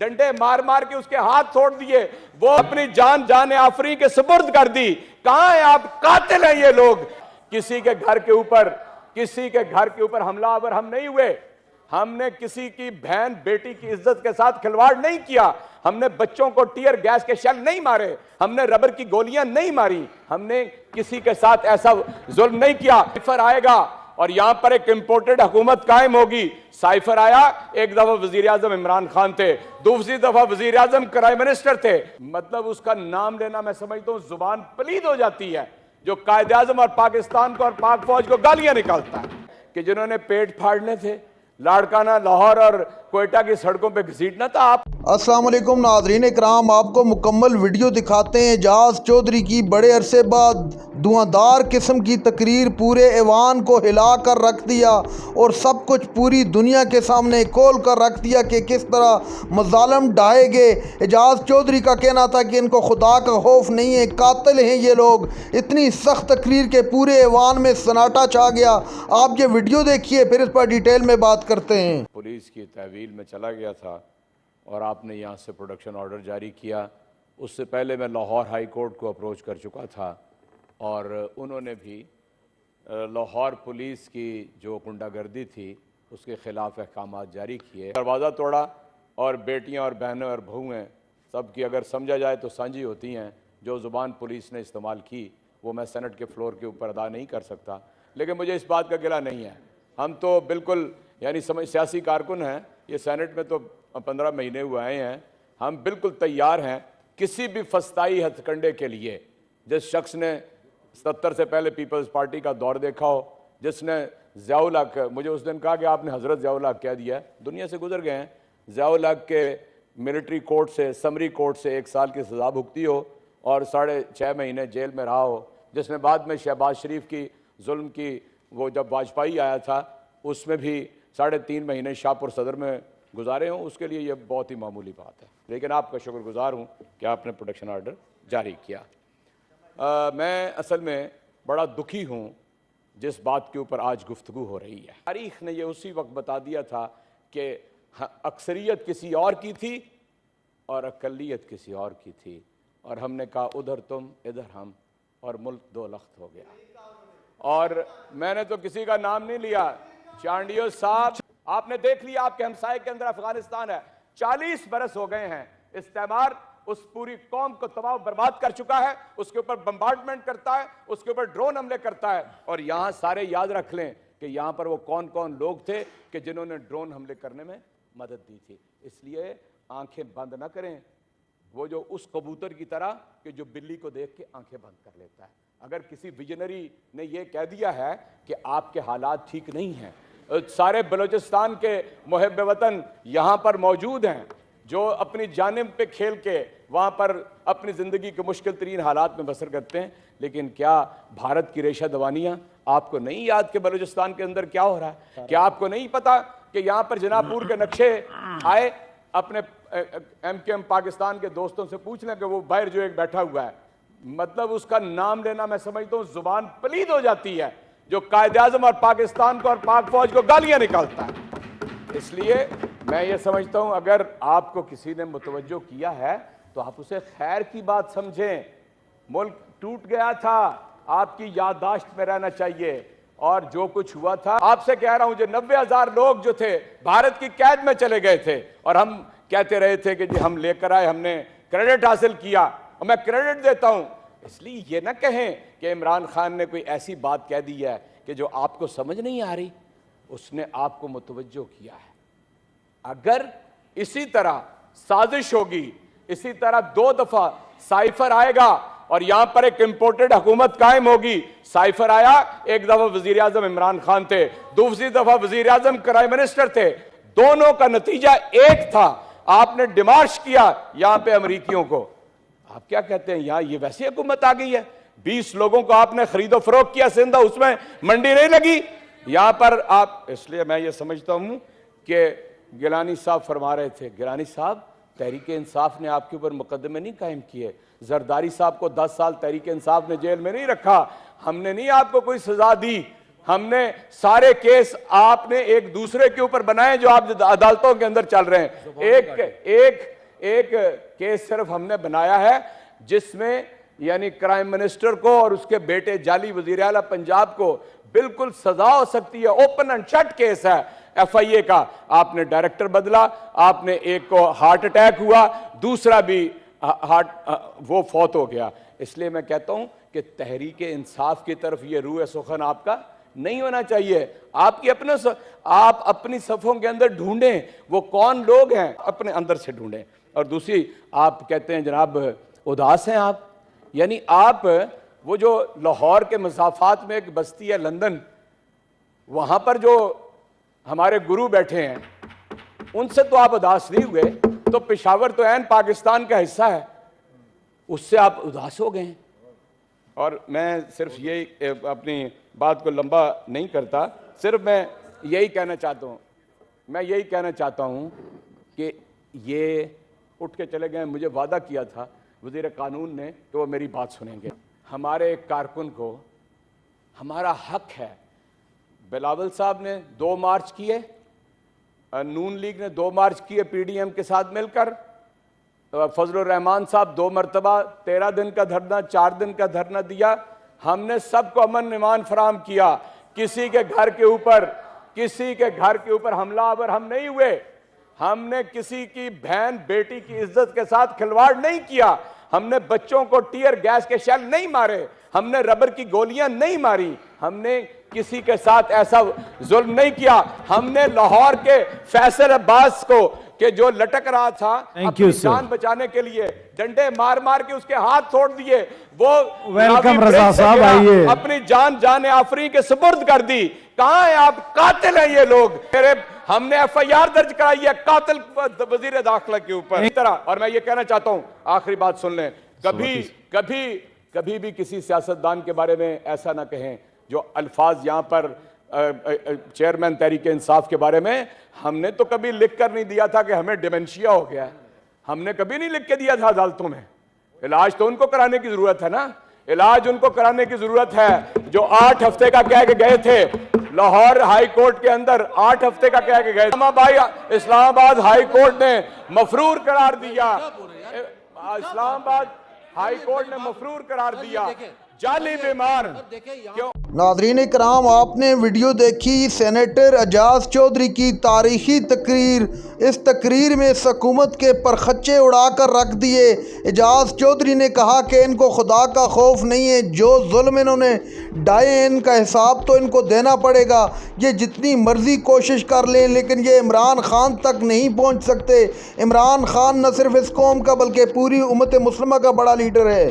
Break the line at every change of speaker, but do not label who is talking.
डंडे मार मार के उसके हाथ तोड़ दिए, वो अपनी जान जाने आफरी के सुपुर्द कर दी। कहां है आप? कातिल हैं ये लोग। किसी के घर के ऊपर हमलावर हम नहीं हुए। हमने किसी की बहन बेटी की इज्जत के साथ खिलवाड़ नहीं किया। हमने बच्चों को टीयर गैस के शेल नहीं मारे, हमने रबर की गोलियां नहीं मारी, हमने किसी के साथ ऐसा जुल्म नहीं किया। साइफर आएगा और यहां पर एक इंपोर्टेड हुकूमत कायम होगी। साइफर आया, एक दफा वजीर आजम इमरान खान थे, दूसरी दफा वजीर आजम प्राइम मिनिस्टर थे। मतलब उसका नाम लेना मैं समझता हूं जुबान पलीद हो जाती है। जो कायदे आजम और पाकिस्तान को और पाक फौज को गालियां निकालता है कि जिन्होंने पेट फाड़ने थे, लाड़काना, लाहौर और क्वेटा की सड़कों पे घसीटना था। आप
अस्सलाम वालेकुम नाज़रीन इकराम, आपको मुकम्मल वीडियो दिखाते हैं। एजाज चौधरी की बड़े अरसे बाद धुआंधार किस्म की तकरीर पूरे ऐवान को हिला कर रख दिया और सब कुछ पूरी दुनिया के सामने खोल कर रख दिया कि किस तरह मजालम ढाए गए। एजाज चौधरी का कहना था कि इनको खुदा का खौफ नहीं है, कातिल हैं ये लोग। इतनी सख्त तकरीर के पूरे ऐवान में सन्नाटा छा गया। आप ये वीडियो देखिए, फिर इस पर डिटेल में बात करते हैं।
पुलिस की तहवील में चला गया था और आपने यहाँ से प्रोडक्शन ऑर्डर जारी किया। उससे पहले मैं लाहौर हाई कोर्ट को अप्रोच कर चुका था और उन्होंने भी लाहौर पुलिस की जो गुंडागर्दी थी उसके ख़िलाफ़ अहकाम जारी किए। दरवाज़ा तोड़ा और बेटियां और बहनें और बहुएँ सब की अगर समझा जाए तो साझी होती हैं। जो ज़ुबान पुलिस ने इस्तेमाल की वो मैं सेनेट के फ्लोर के ऊपर अदा नहीं कर सकता, लेकिन मुझे इस बात का गिला नहीं है। हम तो बिल्कुल यानी सियासी कारकुन हैं, ये सेनेट में तो 15 महीने हुए आए हैं। हम बिल्कुल तैयार हैं किसी भी फस्ताई हथकंडे के लिए। जिस शख्स ने 70 से पहले पीपल्स पार्टी का दौर देखा हो, जिसने ज़ियाउल हक, मुझे उस दिन कहा कि आपने हज़रत ज़ियाउल हक कह दिया, दुनिया से गुजर गए हैं। ज़ियाउल हक के मिलिट्री कोर्ट से, समरी कोर्ट से 1 साल की सज़ा भुगती हो और 6.5 महीने जेल में रहा हो, जिसने बाद में शहबाज शरीफ की जुल्म की, वो जब वाजपेयी आया था उसमें भी 3.5 महीने शाहपुर सदर में गुजारे हों, उसके लिए यह बहुत ही मामूली बात है। लेकिन आपका शुक्रगुजार हूँ कि आपने प्रोडक्शन ऑर्डर जारी किया। मैं असल में बड़ा दुखी हूँ जिस बात के ऊपर आज गुफ्तगू हो रही है। तारीख़ ने यह उसी वक्त बता दिया था कि अक्सरियत किसी और की थी और अक़लियत किसी और की थी, और हमने कहा उधर तुम इधर हम, और मुल्क दो लख्त हो गया। और मैंने तो किसी का नाम नहीं लिया। चांडियो साहब, आपने देख लिया आपके हमसाये के अंदर अफगानिस्तान है। 40 बरस हो गए हैं। इस्तेमार उस पूरी कौम को तबाह बर्बाद कर चुका है, उसके ऊपर बम्बार्डमेंट करता है, उसके ऊपर ड्रोन हमले करता है। और यहां सारे याद रख लें कि यहां पर वो कौन कौन लोग थे कि जिन्होंने ड्रोन हमले करने में मदद दी थी। इसलिए आंखें बंद ना करें, वो जो उस कबूतर की तरह कि जो बिल्ली को देख के आंखें बंद कर लेता है। अगर किसी विजनरी ने यह कह दिया है कि आपके हालात ठीक नहीं हैं, सारे बलूचिस्तान के मुहिब वतन यहाँ पर मौजूद हैं जो अपनी जानिब पे खेल के वहाँ पर अपनी ज़िंदगी के मुश्किल तरीन हालात में बसर करते हैं। लेकिन क्या भारत की रेशा दवानियाँ आपको नहीं याद कि बलूचिस्तान के अंदर क्या हो रहा है? क्या आपको नहीं पता कि यहाँ पर जनापुर के नक्शे आए? अपने MKM पाकिस्तान के दोस्तों से पूछ लें कि वो बाहर जो एक बैठा हुआ है, मतलब उसका नाम लेना मैं समझता हूँ जुबान पलीद हो जाती है। जो कायदे आजम और पाकिस्तान को और पाक फौज को गालियां निकालता है। इसलिए मैं ये समझता हूं अगर आपको किसी ने मुतवज्जो किया है तो आप उसे खैर की बात समझें। मुल्क टूट गया था, आपकी याददाश्त में रहना चाहिए। और जो कुछ हुआ था, आपसे कह रहा हूं, जो 90,000 लोग जो थे भारत की कैद में चले गए थे और हम कहते रहे थे कि जी हम लेकर आए, हमने क्रेडिट हासिल किया, और मैं क्रेडिट देता हूं। इसलिए ये ना कहें कि इमरान खान ने कोई ऐसी बात कह दी है कि जो आपको समझ नहीं आ रही, उसने आपको मुतवज्जो किया है। अगर इसी तरह साजिश होगी, इसी तरह 2 दफा साइफर आएगा और यहां पर एक इंपोर्टेड हुकूमत कायम होगी। साइफर आया, एक दफा वजीर आजम इमरान खान थे, दूसरी दफा वजीर आजम प्राइम मिनिस्टर थे, दोनों का नतीजा एक था। आपने डिमार्श किया यहां पे अमरीकियों को। आप क्या कहते हैं, यहां ये वैसी हुकूमत आ गई है? 20 लोगों को आपने खरीदो फरोख्त किया सिंधा, उसमें मंडी नहीं लगी यहां पर आप। इसलिए मैं ये समझता हूं कि गिलानी साहब फरमा रहे थे, गिलानी साहब तहरीक इंसाफ ने आपके ऊपर मुकदमे नहीं कायम किए। जरदारी साहब को 10 साल तहरीक इंसाफ ने जेल में नहीं रखा। हमने नहीं आपको कोई सजा दी, हमने सारे केस आपने एक दूसरे के ऊपर बनाए जो आप अदालतों के अंदर चल रहे हैं। एक केस सिर्फ हमने बनाया है जिसमें यानी क्राइम मिनिस्टर को और उसके बेटे जाली वजीर आला पंजाब को बिल्कुल सजा हो सकती है। ओपन एंड शट केस है FIA का। आपने डायरेक्टर बदला, आपने एक को हार्ट अटैक हुआ, दूसरा भी वो फौत हो गया। इसलिए मैं कहता हूं कि तहरीक इंसाफ की तरफ ये रूह सुखन आपका नहीं होना चाहिए। आप अपनी सफ़ों के अंदर ढूंढें वो कौन लोग हैं, अपने अंदर से ढूंढें। और दूसरी, आप कहते हैं जनाब उदास हैं आप, यानी आप वो जो लाहौर के मसाफात में एक बस्ती है लंदन, वहां पर जो हमारे गुरु बैठे हैं उनसे तो आप उदास नहीं हुए, तो पेशावर तो ऐन पाकिस्तान का हिस्सा है, उससे आप उदास हो गए हैं। और मैं सिर्फ यही अपनी बात को लंबा नहीं करता, सिर्फ मैं यही कहना चाहता हूं कि ये उठ के चले गए। मुझे वादा किया था वज़ीर कानून ने कि वो मेरी बात सुनेंगे। हमारे एक कारकुन को हमारा हक है। बिलावल साहब ने 2 मार्च किए, नून लीग ने 2 मार्च किए PDM के साथ मिलकर, फजलुर रहमान साहब 2 मरतबा 13 दिन का धरना, 4 दिन का धरना दिया। हमने सबको अमन ईमान फराम किया। किसी के घर के ऊपर हमलावर हम नहीं हुए। हमने किसी की बहन बेटी की इज्जत के साथ खिलवाड़ नहीं किया। हमने बच्चों को टीयर गैस के शेल नहीं मारे, हमने रबर की गोलियां नहीं मारी, हमने किसी के साथ ऐसा जुल्म नहीं किया। हमने लाहौर के फैसल अब्बास को कि जो लटक रहा था अपनी जान बचाने के लिए डंडे मार मार के उसके हाथ तोड़ दिए, वो
वेलकम रजा साहब, आइए।
अपनी जान आफरी के सुपुर्द कर दी। कहां है आप? कातिल हैं ये लोग। हमने FIR दर्ज कराई है कातिल वजीर दाखिला के ऊपर इस तरह। और मैं ये कहना चाहता हूं, आखिरी बात सुन लें, कभी भी किसी सियासतदान के बारे में ऐसा ना कहें जो अल्फाज यहां पर चेयरमैन तहरीक इंसाफ के बारे में हमने तो कभी लिख कर नहीं दिया था कि हमें डिमेंशिया हो गया है। हमने कभी नहीं लिख के दिया था अदालतों में। इलाज तो उनको कराने की जरूरत है ना, इलाज उनको कराने की जरूरत है। जो 8 हफ्ते का कह के गए थे लाहौर हाई कोर्ट के अंदर, 8 हफ्ते का कह के गए, इस्लामाबाद हाई कोर्ट ने मफरूर करार दिया। इस्लामाबाद हाई कोर्ट ने मफरूर करार दिया। जाली बीमार क्यों?
नाज़रीन इकराम, आपने वीडियो देखी सेनेटर एजाज चौधरी की तारीखी तकरीर। इस तकरीर में इस हुकूमत के परखच्चे उड़ाकर रख दिए। एजाज चौधरी ने कहा कि इनको खुदा का खौफ नहीं है, जो जुल्म इन्होंने ढाए इनका हिसाब तो इनको देना पड़ेगा। ये जितनी मर्जी कोशिश कर लें लेकिन ये इमरान खान तक नहीं पहुंच सकते। इमरान खान न सिर्फ इस कौम का बल्कि पूरी उम्मत मुस्लिमा का बड़ा लीडर है।